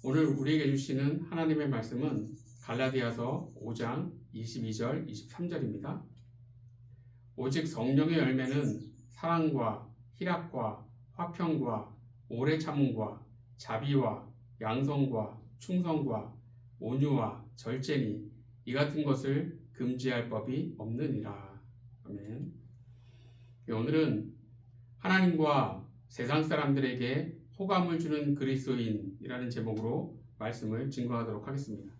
오늘 우리에게 주시는 하나님의 말씀은 갈라디아서 5장 22절, 23절입니다. 오직 성령의 열매는 사랑과 희락과 화평과 오래 참음과 자비와 양성과 충성과 온유와 절제니 이 같은 것을 금지할 법이 없느니라. 아멘. 오늘은 하나님과 세상 사람들에게 호감을 주는 그리스도인이라는 제목으로 말씀을 증거하도록 하겠습니다.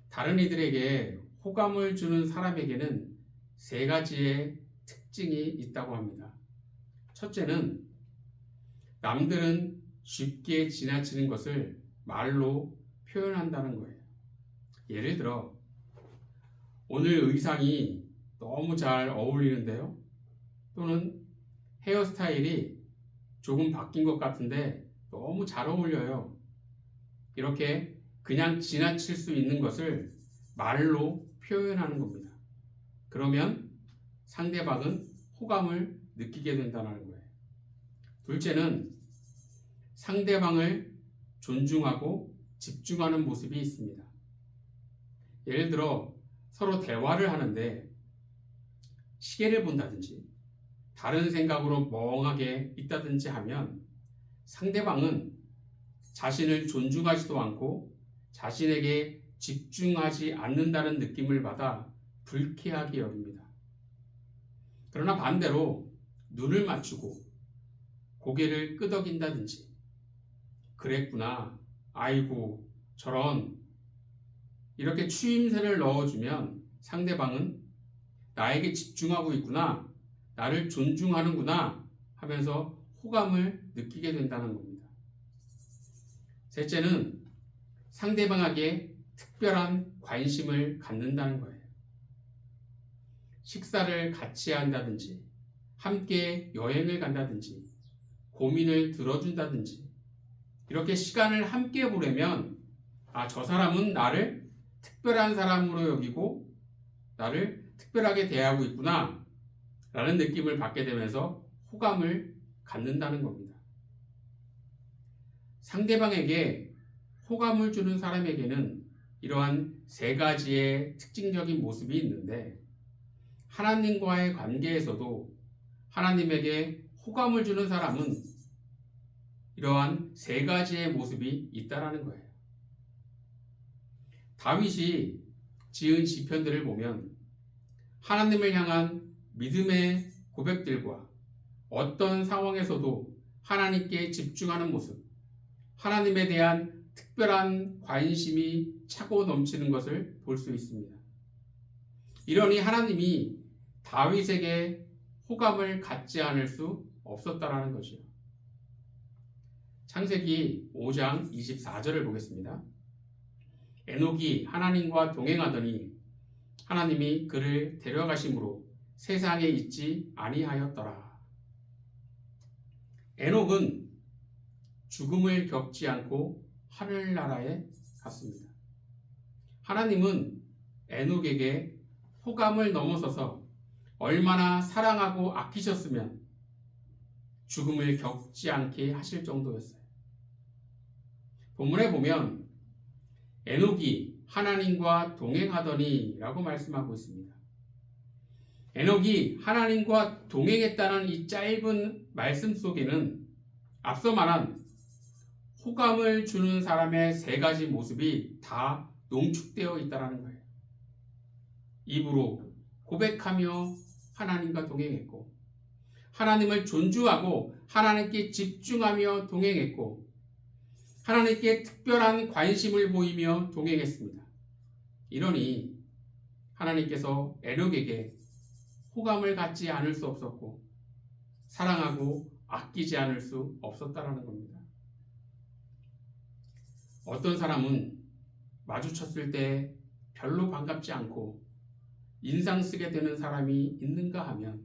다른 이들에게 호감을 주는 사람에게는 세 가지의 특징이 있다고 합니다. 첫째는 남들은 쉽게 지나치는 것을 말로 표현한다는 거예요. 예를 들어, 오늘 의상이 너무 잘 어울리는데요. 또는 헤어스타일이 조금 바뀐 것 같은데 너무 잘 어울려요. 이렇게 그냥 지나칠 수 있는 것을 말로 표현하는 겁니다. 그러면 상대방은 호감을 느끼게 된다는 거예요. 둘째는 상대방을 존중하고 집중하는 모습이 있습니다. 예를 들어 서로 대화를 하는데 시계를 본다든지 다른 생각으로 멍하게 있다든지 하면 상대방은 자신을 존중하지도 않고 자신에게 집중하지 않는다는 느낌을 받아 불쾌하게 여깁니다. 그러나 반대로 눈을 맞추고 고개를 끄덕인다든지 그랬구나, 아이고, 저런 이렇게 추임새를 넣어주면 상대방은 나에게 집중하고 있구나, 나를 존중하는구나 하면서 호감을 느끼게 된다는 겁니다. 셋째는 상대방에게 특별한 관심을 갖는다는 거예요. 식사를 같이 한다든지 함께 여행을 간다든지 고민을 들어준다든지 이렇게 시간을 함께 보내면 저 사람은 나를 특별한 사람으로 여기고 나를 특별하게 대하고 있구나 라는 느낌을 받게 되면서 호감을 갖는다는 겁니다. 상대방에게 호감을 주는 사람에게는 이러한 세 가지의 특징적인 모습이 있는데 하나님과의 관계에서도 하나님에게 호감을 주는 사람은 이러한 세 가지의 모습이 있다라는 거예요. 다윗이 지은 시편들을 보면 하나님을 향한 믿음의 고백들과 어떤 상황에서도 하나님께 집중하는 모습, 하나님에 대한 특별한 관심이 차고 넘치는 것을 볼 수 있습니다. 이러니 하나님이 다윗에게 호감을 갖지 않을 수 없었다라는 것이요. 창세기 5장 24절을 보겠습니다. 에녹이 하나님과 동행하더니 하나님이 그를 데려가심으로 세상에 있지 아니하였더라. 에녹은 죽음을 겪지 않고 하늘나라에 갔습니다. 하나님은 에녹에게 호감을 넘어서서 얼마나 사랑하고 아끼셨으면 죽음을 겪지 않게 하실 정도였어요. 본문에 보면 에녹이 하나님과 동행하더니 라고 말씀하고 있습니다. 에녹이 하나님과 동행했다는 이 짧은 말씀 속에는 앞서 말한 호감을 주는 사람의 세 가지 모습이 다 농축되어 있다는 거예요. 입으로 고백하며 하나님과 동행했고 하나님을 존중하고 하나님께 집중하며 동행했고 하나님께 특별한 관심을 보이며 동행했습니다. 이러니 하나님께서 에녹에게 호감을 갖지 않을 수 없었고 사랑하고 아끼지 않을 수 없었다라는 겁니다. 어떤 사람은 마주쳤을 때 별로 반갑지 않고 인상 쓰게 되는 사람이 있는가 하면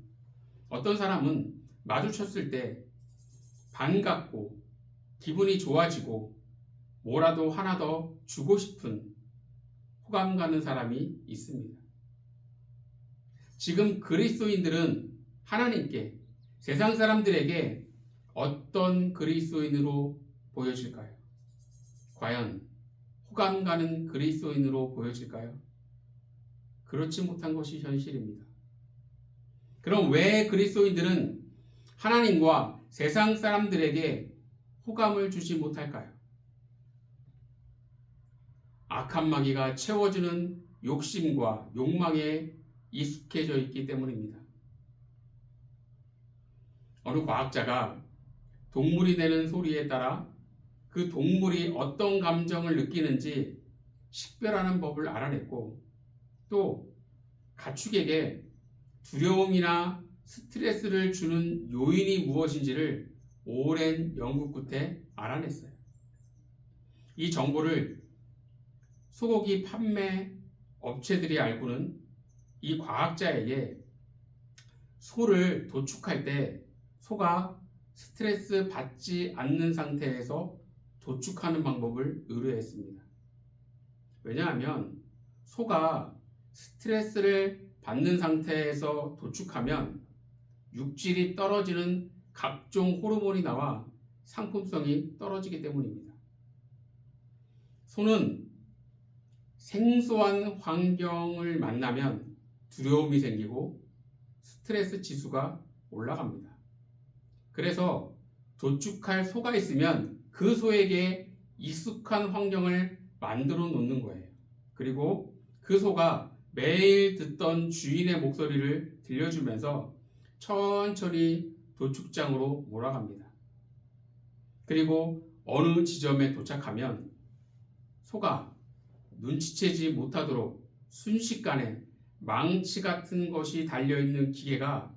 어떤 사람은 마주쳤을 때 반갑고 기분이 좋아지고 뭐라도 하나 더 주고 싶은 호감 가는 사람이 있습니다. 지금 그리스도인들은 하나님께 세상 사람들에게 어떤 그리스도인으로 보여질까요? 과연 호감 가는 그리스도인으로 보여질까요? 그렇지 못한 것이 현실입니다. 그럼 왜 그리스도인들은 하나님과 세상 사람들에게 호감을 주지 못할까요? 악한 마귀가 채워주는 욕심과 욕망에 익숙해져 있기 때문입니다. 어느 과학자가 동물이 내는 소리에 따라 그 동물이 어떤 감정을 느끼는지 식별하는 법을 알아냈고, 또 가축에게 두려움이나 스트레스를 주는 요인이 무엇인지를 오랜 연구 끝에 알아냈어요. 이 정보를 소고기 판매 업체들이 알고는 이 과학자에게 소를 도축할 때 소가 스트레스 받지 않는 상태에서 도축하는 방법을 의뢰했습니다. 왜냐하면 소가 스트레스를 받는 상태에서 도축하면 육질이 떨어지는 각종 호르몬이 나와 상품성이 떨어지기 때문입니다. 소는 생소한 환경을 만나면 두려움이 생기고 스트레스 지수가 올라갑니다. 그래서 도축할 소가 있으면 그 소에게 익숙한 환경을 만들어 놓는 거예요. 그리고 그 소가 매일 듣던 주인의 목소리를 들려주면서 천천히 도축장으로 몰아갑니다. 그리고 어느 지점에 도착하면 소가 눈치채지 못하도록 순식간에 망치 같은 것이 달려있는 기계가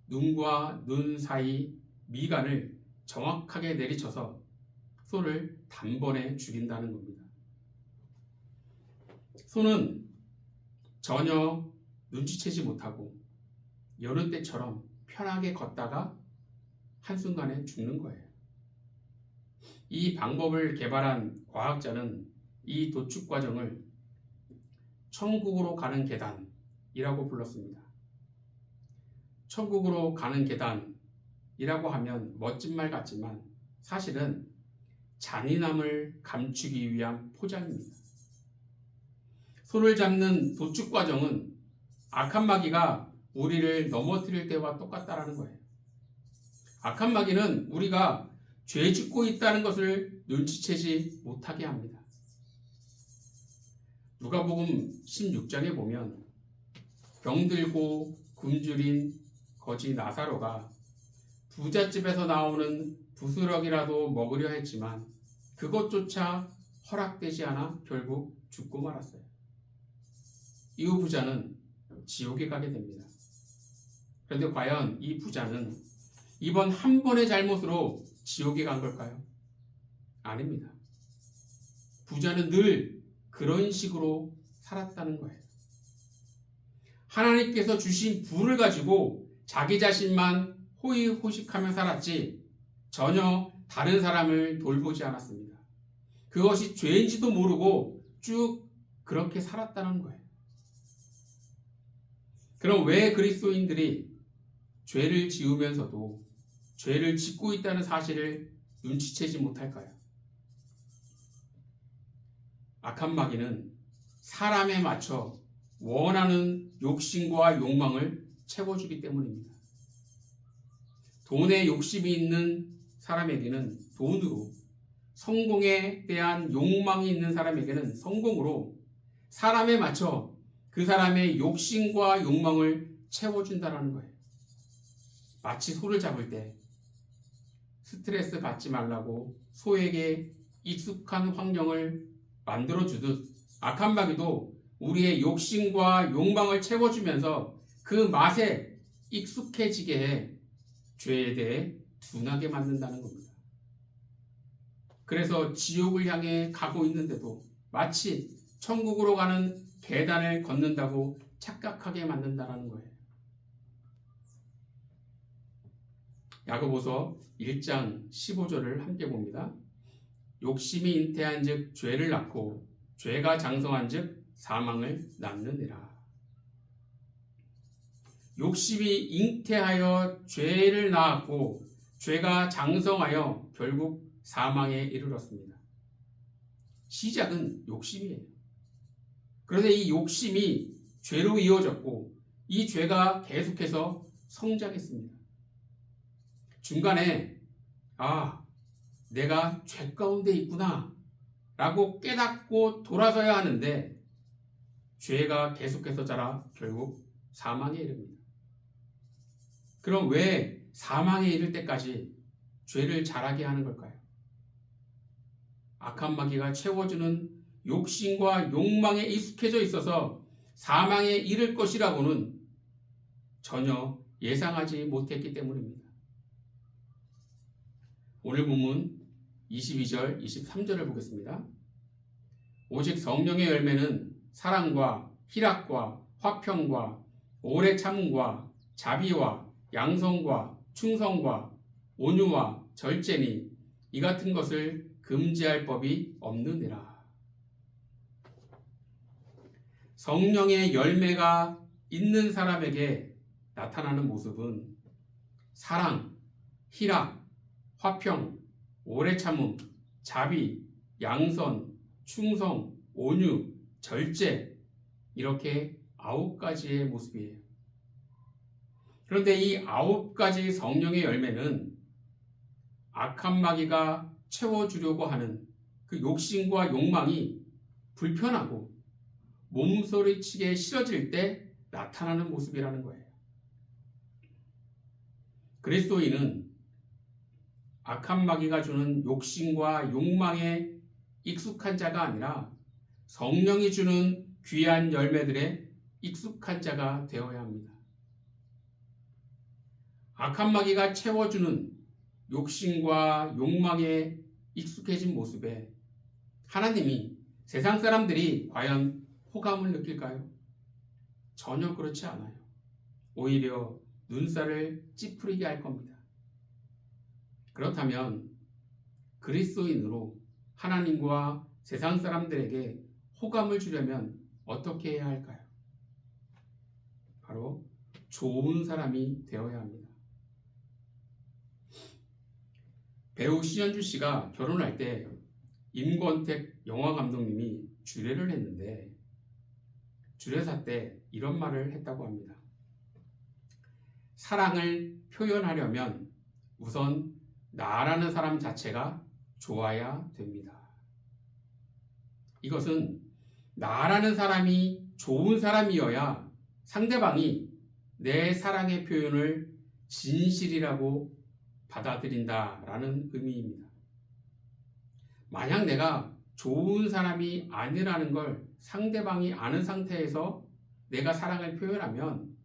눈과 눈 사이 미간을 정확하게 내리쳐서 소를 단번에 죽인다는 겁니다. 소는 전혀 눈치채지 못하고 여느 때처럼 편하게 걷다가 한순간에 죽는 거예요. 이 방법을 개발한 과학자는 이 도축 과정을 천국으로 가는 계단이라고 불렀습니다. 천국으로 가는 계단이라고 하면 멋진 말 같지만 사실은 잔인함을 감추기 위한 포장입니다. 소를 잡는 도축 과정은 악한 마귀가 우리를 넘어뜨릴 때와 똑같다라는 거예요. 악한 마귀는 우리가 죄 짓고 있다는 것을 눈치채지 못하게 합니다. 누가복음 16장에 보면 병들고 굶주린 거지 나사로가 부잣집에서 나오는 부스럭이라도 먹으려 했지만 그것조차 허락되지 않아 결국 죽고 말았어요. 이후 부자는 지옥에 가게 됩니다. 그런데 과연 이 부자는 이번 한 번의 잘못으로 지옥에 간 걸까요? 아닙니다. 부자는 늘 그런 식으로 살았다는 거예요. 하나님께서 주신 부를 가지고 자기 자신만 호의호식하며 살았지 전혀 다른 사람을 돌보지 않았습니다. 그것이 죄인지도 모르고 쭉 그렇게 살았다는 거예요. 그럼 왜 그리스도인들이 죄를 지으면서도 죄를 짓고 있다는 사실을 눈치채지 못할까요? 악한 마귀는 사람에 맞춰 원하는 욕심과 욕망을 채워주기 때문입니다. 돈에 욕심이 있는 사람에게는 돈으로, 성공에 대한 욕망이 있는 사람에게는 성공으로 사람에 맞춰 그 사람의 욕심과 욕망을 채워준다는 거예요. 마치 소를 잡을 때 스트레스 받지 말라고 소에게 익숙한 환경을 만들어주듯 악한 마귀도 우리의 욕심과 욕망을 채워주면서 그 맛에 익숙해지게 해 죄에 대해 둔하게 만든다는 겁니다. 그래서 지옥을 향해 가고 있는데도 마치 천국으로 가는 계단을 걷는다고 착각하게 만든다는 거예요. 야고보서 1장 15절을 함께 봅니다. 욕심이 잉태한 즉 죄를 낳고 죄가 장성한 즉 사망을 낳느니라. 욕심이 잉태하여 죄를 낳았고 죄가 장성하여 결국 사망에 이르렀습니다. 시작은 욕심이에요. 그런데 이 욕심이 죄로 이어졌고 이 죄가 계속해서 성장했습니다. 중간에 내가 죄 가운데 있구나 라고 깨닫고 돌아서야 하는데 죄가 계속해서 자라 결국 사망에 이릅니다. 그럼 왜 사망에 이를 때까지 죄를 자라게 하는 걸까요? 악한 마귀가 채워주는 욕심과 욕망에 익숙해져 있어서 사망에 이를 것이라고는 전혀 예상하지 못했기 때문입니다. 오늘 본문 22절, 23절을 보겠습니다. 오직 성령의 열매는 사랑과 희락과 화평과 오래 참음과 자비와 양성과 충성과 온유와 절제니 이 같은 것을 금지할 법이 없느니라. 성령의 열매가 있는 사람에게 나타나는 모습은 사랑, 희락, 화평, 오래 참음, 자비, 양선, 충성, 온유, 절제 이렇게 9가지의 모습이에요. 그런데 이 9가지 성령의 열매는 악한 마귀가 채워주려고 하는 그 욕심과 욕망이 불편하고 몸소리치게 싫어질 때 나타나는 모습이라는 거예요. 그리스도인은 악한 마귀가 주는 욕심과 욕망에 익숙한 자가 아니라 성령이 주는 귀한 열매들에 익숙한 자가 되어야 합니다. 악한 마귀가 채워주는 욕심과 욕망에 익숙해진 모습에 하나님이 세상 사람들이 과연 호감을 느낄까요? 전혀 그렇지 않아요. 오히려 눈살을 찌푸리게 할 겁니다. 그렇다면 그리스도인으로 하나님과 세상 사람들에게 호감을 주려면 어떻게 해야 할까요? 바로 좋은 사람이 되어야 합니다. 배우 신현주 씨가 결혼할 때 임권택 영화 감독님이 주례를 했는데 주례사 때 이런 말을 했다고 합니다. 사랑을 표현하려면 우선 나라는 사람 자체가 좋아야 됩니다. 이것은 나라는 사람이 좋은 사람이어야 상대방이 내 사랑의 표현을 진실이라고 받아들인다라는 의미입니다. 만약 내가 좋은 사람이 아니라는 걸 상대방이 아는 상태에서 내가 사랑을 표현하면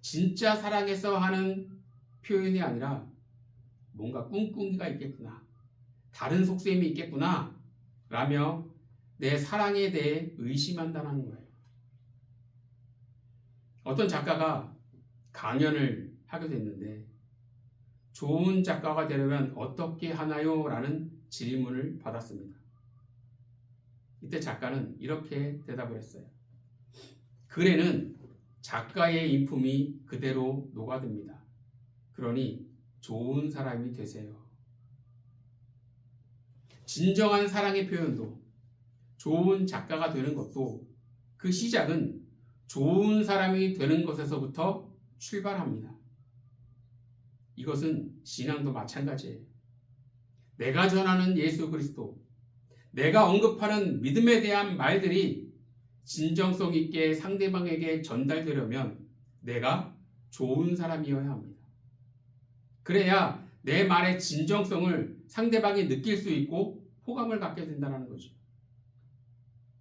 진짜 사랑해서 하는 표현이 아니라 뭔가 꿍꿍이가 있겠구나, 다른 속셈이 있겠구나 라며 내 사랑에 대해 의심한다는 거예요. 어떤 작가가 강연을 하게 됐는데 좋은 작가가 되려면 어떻게 하나요? 라는 질문을 받았습니다. 이때 작가는 이렇게 대답을 했어요. 글에는 작가의 인품이 그대로 녹아듭니다. 그러니 좋은 사람이 되세요. 진정한 사랑의 표현도 좋은 작가가 되는 것도 그 시작은 좋은 사람이 되는 것에서부터 출발합니다. 이것은 신앙도 마찬가지예요. 내가 전하는 예수 그리스도, 내가 언급하는 믿음에 대한 말들이 진정성 있게 상대방에게 전달되려면 내가 좋은 사람이어야 합니다. 그래야 내 말의 진정성을 상대방이 느낄 수 있고 호감을 갖게 된다는 거죠.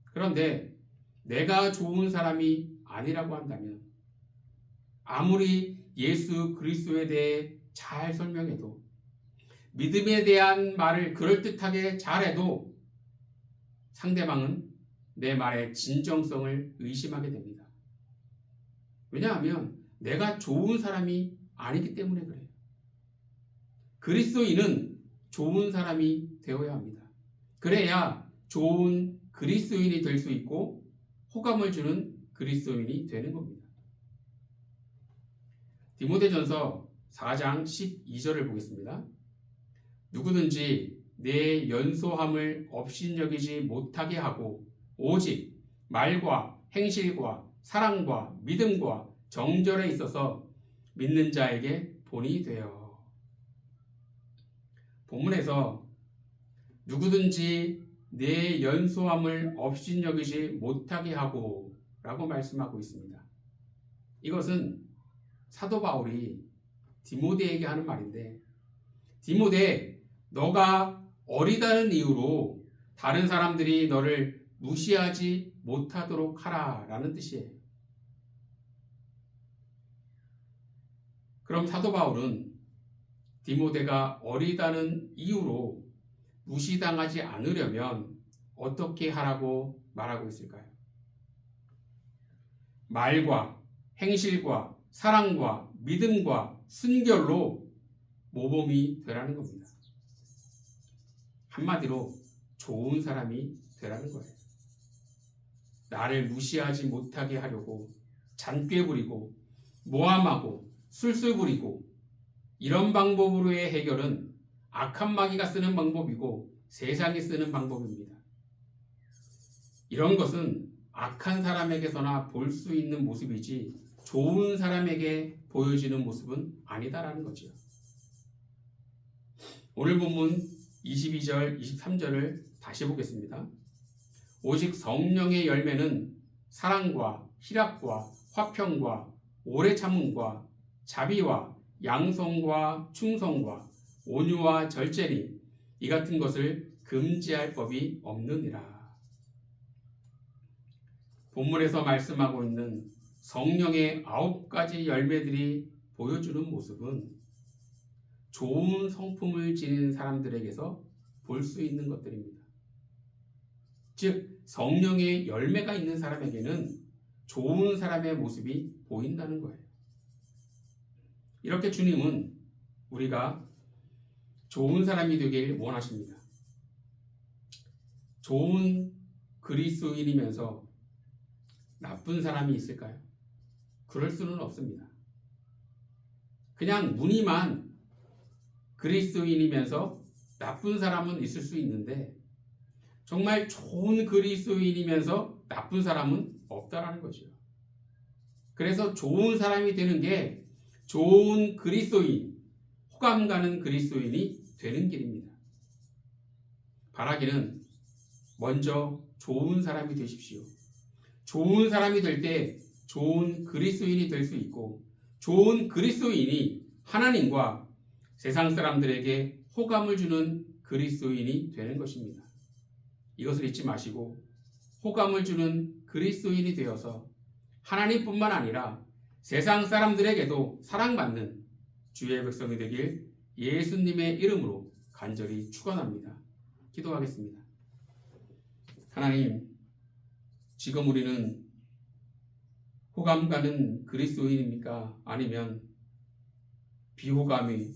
그런데 내가 좋은 사람이 아니라고 한다면 아무리 예수 그리스도에 대해 잘 설명해도 믿음에 대한 말을 그럴듯하게 잘해도 상대방은 내 말의 진정성을 의심하게 됩니다. 왜냐하면 내가 좋은 사람이 아니기 때문에 그래요. 그리스도인은 좋은 사람이 되어야 합니다. 그래야 좋은 그리스도인이 될 수 있고 호감을 주는 그리스도인이 되는 겁니다. 디모데전서 4장 12절을 보겠습니다. 누구든지 내 연소함을 업신여기지 못하게 하고 오직 말과 행실과 사랑과 믿음과 정절에 있어서 믿는 자에게 본이 되어. 본문에서 누구든지 내 연소함을 업신여기지 못하게 하고 라고 말씀하고 있습니다. 이것은 사도 바울이 디모데에게 하는 말인데, 디모데, 너가 어리다는 이유로 다른 사람들이 너를 무시하지 못하도록 하라 라는 뜻이에요. 그럼 사도 바울은 디모데가 어리다는 이유로 무시당하지 않으려면 어떻게 하라고 말하고 있을까요? 말과 행실과 사랑과 믿음과 순결로 모범이 되라는 겁니다. 한마디로 좋은 사람이 되라는 거예요. 나를 무시하지 못하게 하려고 잔꾀 부리고 모함하고 술술 부리고 이런 방법으로의 해결은 악한 마귀가 쓰는 방법이고 세상이 쓰는 방법입니다. 이런 것은 악한 사람에게서나 볼 수 있는 모습이지 좋은 사람에게 보여지는 모습은 아니다라는 거죠. 오늘 본문 22절, 23절을 다시 보겠습니다. 오직 성령의 열매는 사랑과 희락과 화평과 오래 참음과 자비와 양성과 충성과 온유와 절제니 이 같은 것을 금지할 법이 없느니라. 본문에서 말씀하고 있는 성령의 9가지 열매들이 보여주는 모습은 좋은 성품을 지닌 사람들에게서 볼 수 있는 것들입니다. 즉 성령의 열매가 있는 사람에게는 좋은 사람의 모습이 보인다는 거예요. 이렇게 주님은 우리가 좋은 사람이 되길 원하십니다. 좋은 그리스도인이면서 나쁜 사람이 있을까요? 그럴 수는 없습니다. 그냥 무늬만 그리스도인이면서 나쁜 사람은 있을 수 있는데 정말 좋은 그리스도인이면서 나쁜 사람은 없다라는 거죠. 그래서 좋은 사람이 되는 게 좋은 그리스도인, 호감 가는 그리스도인이 되는 길입니다. 바라기는 먼저 좋은 사람이 되십시오. 좋은 사람이 될 때 좋은 그리스도인이 될 수 있고 좋은 그리스도인이 하나님과 세상 사람들에게 호감을 주는 그리스도인이 되는 것입니다. 이것을 잊지 마시고 호감을 주는 그리스도인이 되어서 하나님뿐만 아니라 세상 사람들에게도 사랑받는 주의 백성이 되길 예수님의 이름으로 간절히 축원합니다. 기도하겠습니다. 하나님, 지금 우리는 호감 가는 그리스도인입니까? 아니면 비호감이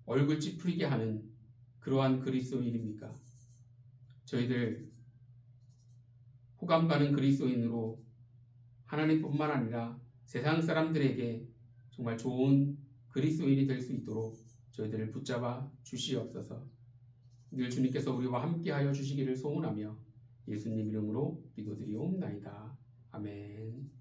얼굴 찌푸리게 하는 그러한 그리스도인입니까? 저희들 호감 가는 그리스도인으로 하나님뿐만 아니라 세상 사람들에게 정말 좋은 그리스도인이 될 수 있도록 저희들을 붙잡아 주시옵소서. 늘 주님께서 우리와 함께하여 주시기를 소원하며 예수님 이름으로 기도드리옵나이다. 아멘.